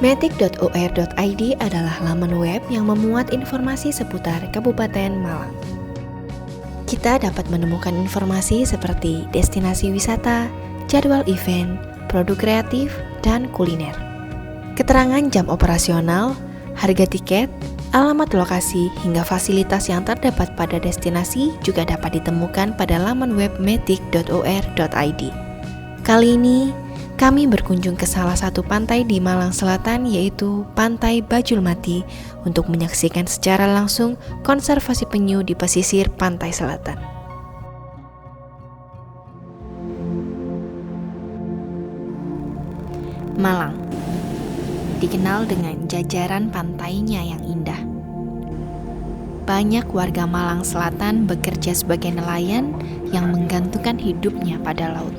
Metik.or.id adalah laman web yang memuat informasi seputar Kabupaten Malang. Kita dapat menemukan informasi seperti destinasi wisata, jadwal event, produk kreatif, dan kuliner. Keterangan jam operasional, harga tiket, alamat lokasi, hingga fasilitas yang terdapat pada destinasi juga dapat ditemukan pada laman web metik.or.id. Kali ini, kami berkunjung ke salah satu pantai di Malang Selatan, yaitu Pantai Bajulmati, untuk menyaksikan secara langsung konservasi penyu di pesisir pantai selatan. Malang dikenal dengan jajaran pantainya yang indah. Banyak warga Malang Selatan bekerja sebagai nelayan yang menggantungkan hidupnya pada laut.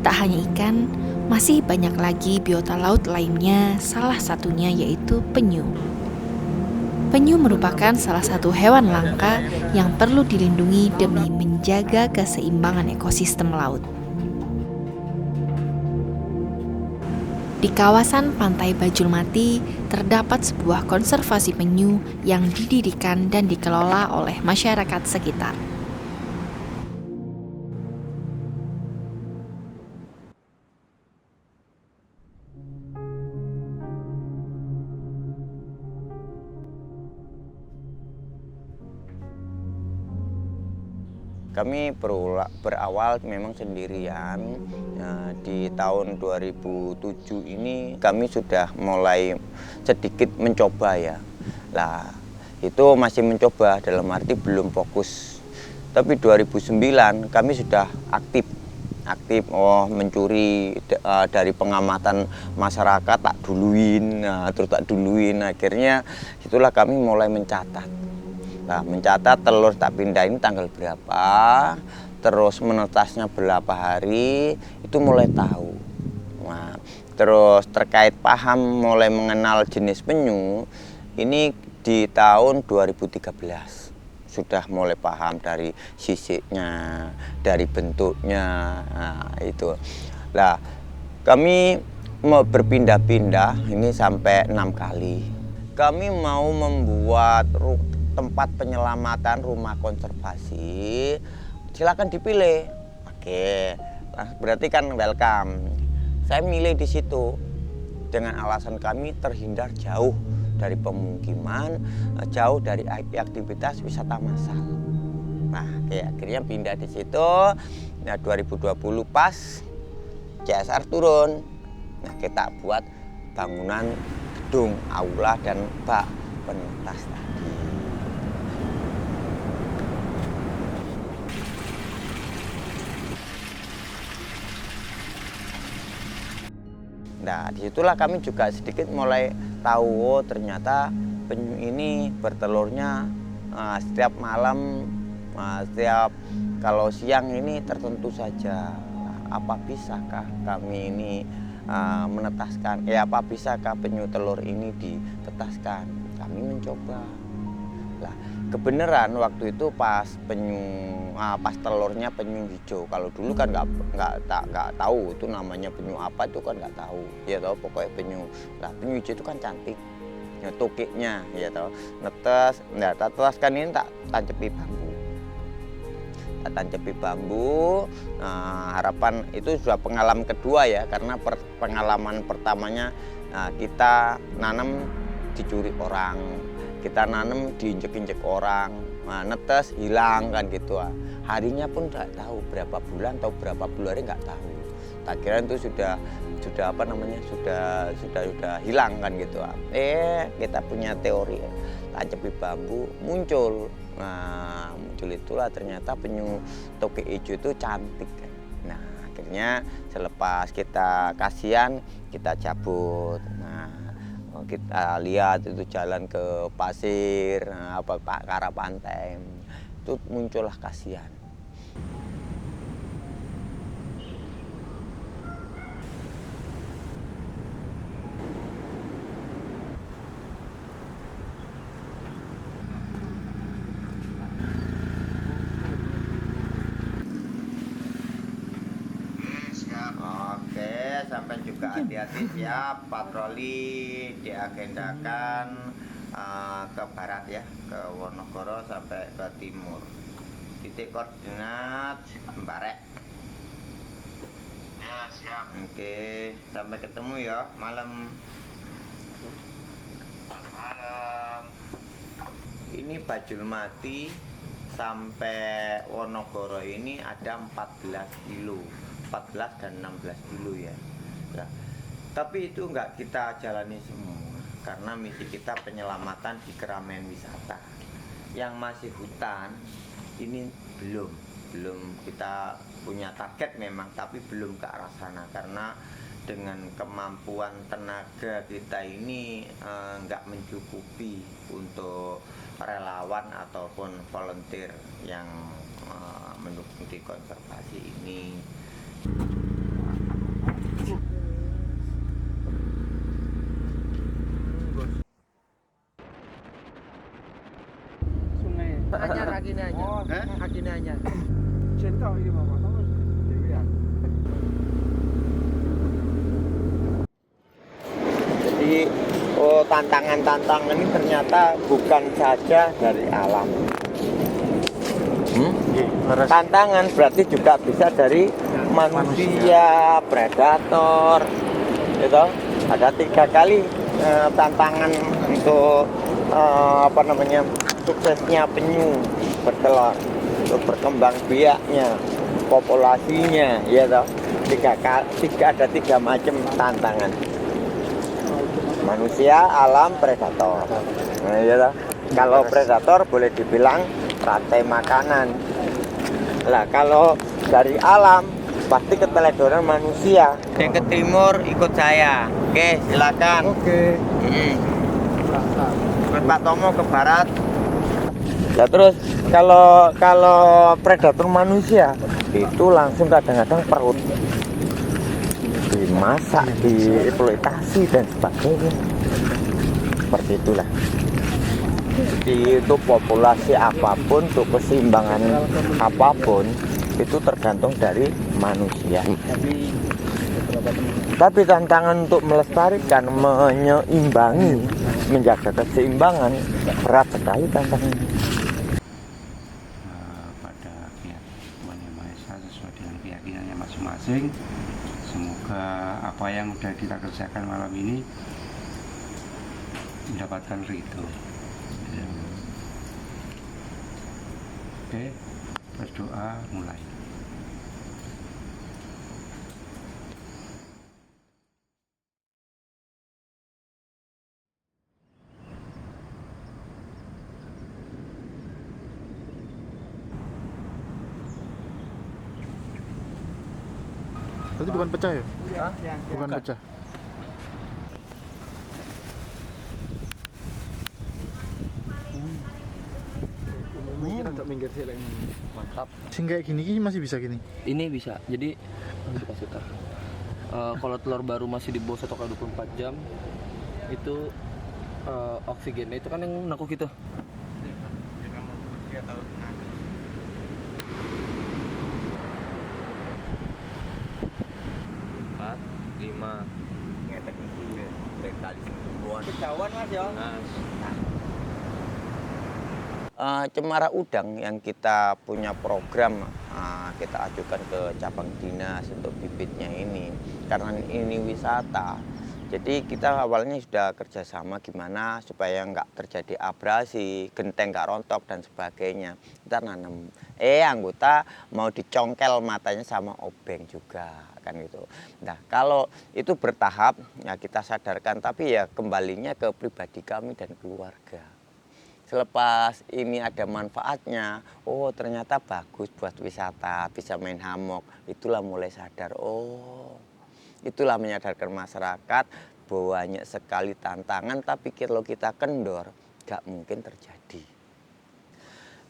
Tak hanya ikan, masih banyak lagi biota laut lainnya, salah satunya yaitu penyu. Penyu merupakan salah satu hewan langka yang perlu dilindungi demi menjaga keseimbangan ekosistem laut. Di kawasan Pantai Bajulmati terdapat sebuah konservasi penyu yang didirikan dan dikelola oleh masyarakat sekitar. Kami berawal memang sendirian. Di tahun 2007 ini kami sudah mulai sedikit mencoba ya. Lah, itu masih mencoba dalam arti belum fokus. Tapi 2009 kami sudah aktif mencuri dari pengamatan masyarakat, tak duluin, akhirnya itulah kami mulai mencatat. Nah, mencatat telur tak pindahin tanggal berapa, terus menetasnya berapa hari, itu mulai tahu. Nah, terus terkait paham mulai mengenal jenis penyu, ini di tahun 2013 sudah mulai paham dari sisiknya, dari bentuknya, nah, itu. Nah, kami mau berpindah-pindah ini sampai 6 kali. Kami mau membuat tempat penyelamatan rumah konservasi, silakan dipilih. Oke, nah, berarti kan welcome. Saya milih di situ dengan alasan kami terhindar jauh dari pemukiman, jauh dari aktivitas wisata massal. Nah, akhirnya pindah di situ. Nah, 2020 pas CSR turun. Nah, kita buat bangunan gedung, aula dan bak penetas tadi. Nah, disitulah kami juga sedikit mulai tahu, ternyata penyu ini bertelurnya setiap malam, setiap kalau siang ini tertentu saja. Apa bisakah kami ini menetaskan? Apa bisakah penyu telur ini ditetaskan? Kami mencoba. Lah, kebenaran waktu itu pas telurnya penyu hijau. Kalau dulu kan nggak tahu itu namanya penyu apa, itu kan nggak tahu. Ya tahu pokoknya penyu. Lah, penyu hijau itu kan cantik. Ya, tukiknya ya tahu. Netes, tetaskan ini tak tancepi bambu. Tak tancepi bambu. Harapan itu sudah pengalaman kedua ya, karena pengalaman pertamanya kita nanam dicuri orang. Kita nanam diinjek-injek orang, netes hilang kan gitu. Harinya pun nggak tahu berapa bulan atau berapa bulan nggak tahu. Tak kira itu sudah hilang kan gitu. Kita punya teori, tancepi bambu muncul. Nah, muncul itulah ternyata penyu tokek hijau itu cantik. Nah, akhirnya selepas kita kasihan kita cabut. Nah, kita lihat itu jalan ke pasir, ke arah pantai, itu muncullah kasihan. Oke, sampai juga hati hati-hati, siap. Patroli diagendakan ke barat ya, ke Wonogoro sampai ke timur. Titik koordinat Barek. Ya, siap. Oke, sampai ketemu ya malam. Malam. Ini Bajulmati sampai Wonogoro ini ada 14 kilo, 14 dan 16 kilo ya. Nah, tapi itu enggak kita jalani semua karena misi kita penyelamatan di keramaian wisata. Yang masih hutan ini belum kita punya target memang, tapi belum ke arah sana karena dengan kemampuan tenaga kita ini nggak mencukupi untuk relawan ataupun volunteer yang mendukung di konservasi ini. Anyar agine anyar. Oh, Agine anyar. Cinta ini Bapak, sama Dewi ya. Jadi tantangan-tantangan ini ternyata bukan saja dari alam. Tantangan berarti juga bisa dari manusia, predator, gitu. Ada 3 kali tantangan untuk suksesnya penyu bertelur, untuk berkembang biaknya, populasinya, ya toh. Ada 3 macam tantangan. Manusia, alam, predator. Nah, ya toh. Kalau predator boleh dibilang rantai makanan. Lah kalau dari alam pasti keteledoran manusia. Yang ke timur ikut saya. Oke, silakan. Oke. Ikut Pak Tomo ke barat. Nah, terus kalau predator manusia itu langsung kadang-kadang perut dimasak, dieksploitasi dan sebagainya. Seperti itulah. Jadi itu populasi apapun, untuk keseimbangan apapun itu tergantung dari manusia. Tapi tantangan untuk melestarikan, menyeimbangi, menjaga keseimbangan berat sekali tantangannya. Pada pihak Tuhan Yang Maha Esa sesuai dengan keyakinannya masing-masing. Semoga apa yang sudah kita kerjakan malam ini mendapatkan ridho. Oke, berdoa mulai. Tadi bukan pecah ya? Bukan pecah. Minggir sih Mantap. sing kayak gini masih bisa gini. Ini bisa. Jadi suka-suka. Kalau telur baru masih di bawah 1x24 jam itu oksigennya itu kan yang nekuk gitu. 4, 5. Kejauhan Mas ya. Cemara Udang yang kita punya program, kita ajukan ke cabang dinas untuk bibitnya ini karena ini wisata. Jadi kita awalnya sudah kerjasama gimana supaya nggak terjadi abrasi, genteng nggak rontok dan sebagainya. Kita nanam, anggota mau dicongkel matanya sama obeng juga kan gitu. Nah kalau itu bertahap ya kita sadarkan, tapi ya kembalinya ke pribadi kami dan keluarga. Selepas ini ada manfaatnya, oh ternyata bagus buat wisata, bisa main hammock, itulah mulai sadar, oh itulah menyadarkan masyarakat bahwa banyak sekali tantangan, tapi kalau kita kendor, gak mungkin terjadi.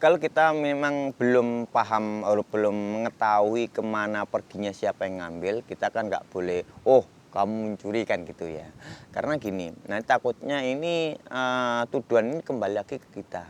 Kalau kita memang belum paham, belum mengetahui kemana perginya siapa yang ngambil, kita kan gak boleh, oh kamu mencuri kan gitu ya. Karena gini, nah takutnya ini tuduhan ini kembali lagi ke kita.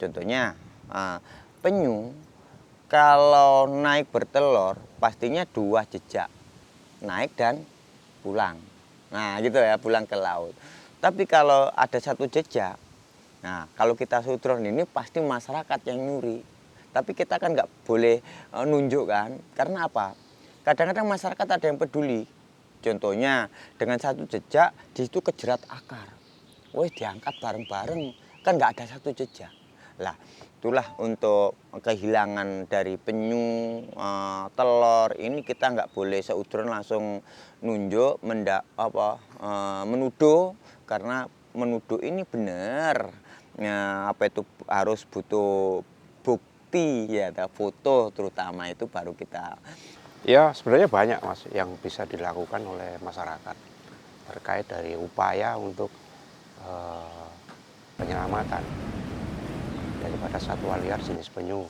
Contohnya penyu kalau naik bertelur pastinya 2 jejak, naik dan pulang. Nah gitu ya, pulang ke laut. Tapi kalau ada satu jejak, nah kalau kita sutron ini pasti masyarakat yang nyuri. Tapi kita kan nggak boleh nunjuk kan, karena apa? Kadang-kadang masyarakat ada yang peduli. Contohnya dengan satu jejak di situ kejerat akar, wih diangkat bareng-bareng, kan nggak ada satu jejak. Lah itulah untuk kehilangan dari penyu, telur ini kita nggak boleh seudron langsung nunjuk, menuduh, karena menuduh ini benar. Apa itu harus butuh bukti ya, foto terutama itu baru kita. Ya sebenarnya banyak Mas yang bisa dilakukan oleh masyarakat terkait dari upaya untuk penyelamatan daripada satwa liar jenis penyu,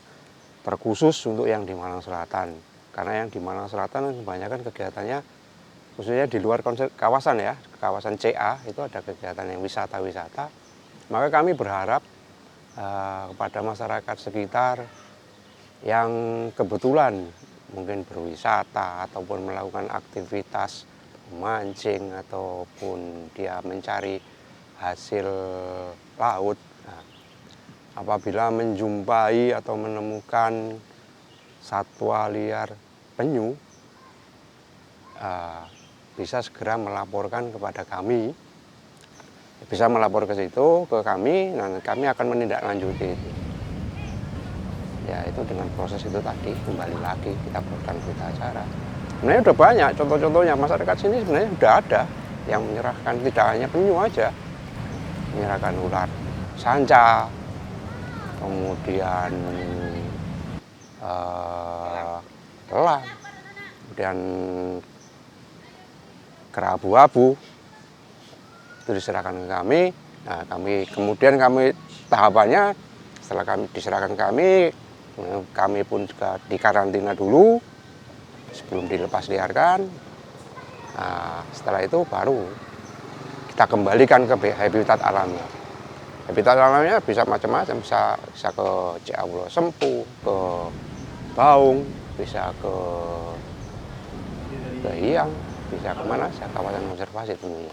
terkhusus untuk yang di Malang Selatan. Karena yang di Malang Selatan kebanyakan kegiatannya khususnya di luar kawasan ya, kawasan CA itu ada kegiatan yang wisata-wisata. Maka kami berharap kepada masyarakat sekitar yang kebetulan mungkin berwisata ataupun melakukan aktivitas memancing ataupun dia mencari hasil laut. Nah, apabila menjumpai atau menemukan satwa liar penyu, bisa segera melaporkan kepada kami. Bisa melapor ke situ, ke kami, dan kami akan menindaklanjuti itu. Ya itu dengan proses itu tadi, kembali lagi kita buatkan berita acara. Sebenarnya udah banyak contoh-contohnya, masyarakat sini sebenarnya udah ada yang menyerahkan, tidak hanya penyu aja, menyerahkan ular sanca, kemudian elang, kemudian kerabu-abu, itu diserahkan ke kami. Nah, kami tahapannya setelah kami diserahkan kami pun juga dikarantina dulu sebelum dilepas liarkan. Nah, setelah itu baru kita kembalikan ke habitat alamnya. Habitat alamnya bisa macam-macam, bisa ke CA Pulau Sempu, ke Baung, bisa ke Hyang, bisa kemana saja, kawasan konservasi tentunya.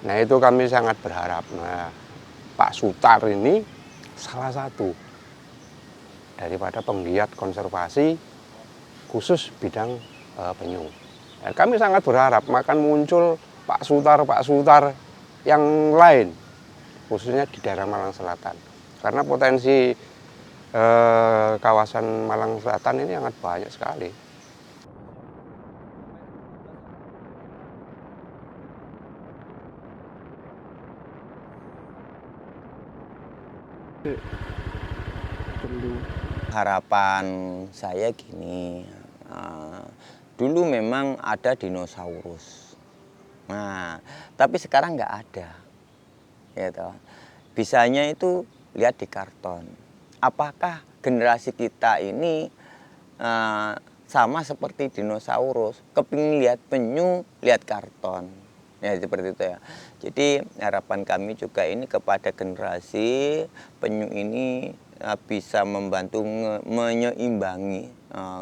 Nah itu kami sangat berharap. Nah, Pak Sutar ini salah satu daripada penggiat konservasi khusus bidang penyu. Dan kami sangat berharap akan muncul Pak Sutar yang lain, khususnya di daerah Malang Selatan. Karena potensi kawasan Malang Selatan ini sangat banyak sekali. Harapan saya gini, dulu memang ada dinosaurus, nah tapi sekarang nggak ada, gitu. Bisanya itu lihat di karton. Apakah generasi kita ini sama seperti dinosaurus, kepingin lihat penyu, lihat karton, ya seperti itu ya. Jadi harapan kami juga ini kepada generasi penyu ini bisa membantu menyeimbangi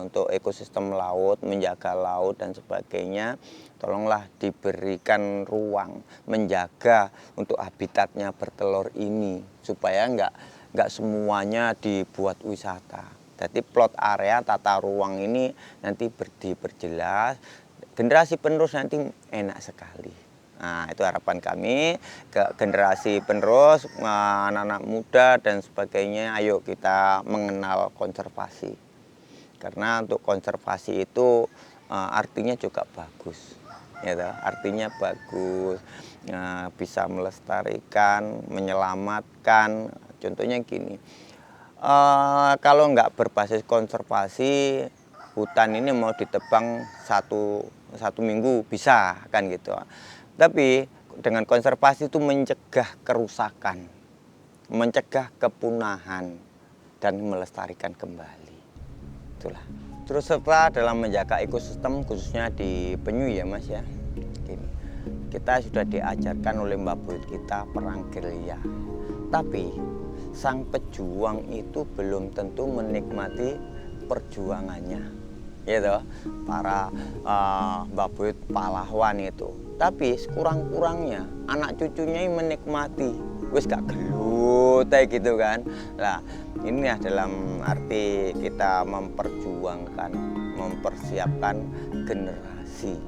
untuk ekosistem laut, menjaga laut dan sebagainya. Tolonglah diberikan ruang menjaga untuk habitatnya bertelur ini supaya nggak semuanya dibuat wisata. Jadi plot area tata ruang ini nanti diperjelas, generasi penerus nanti enak sekali. Nah, itu harapan kami ke generasi penerus, anak-anak muda dan sebagainya. Ayo kita mengenal konservasi. Karena untuk konservasi itu artinya juga bagus. Ya, artinya bagus, bisa melestarikan, menyelamatkan. Contohnya gini, kalau nggak berbasis konservasi, hutan ini mau ditebang satu minggu bisa kan gitu. Tapi dengan konservasi itu mencegah kerusakan, mencegah kepunahan, dan melestarikan kembali. Itulah. Terus serta dalam menjaga ekosistem khususnya di penyu ya Mas ya. Gini, kita sudah diajarkan oleh Mbak Buyut kita perang gerilya. Tapi sang pejuang itu belum tentu menikmati perjuangannya. gitu, para babut pahlawan itu. Tapi sekurang-kurangnya anak cucunya ini menikmati, wis gak gelut kayak gitu kan. Nah, ini ya dalam arti kita memperjuangkan, mempersiapkan generasi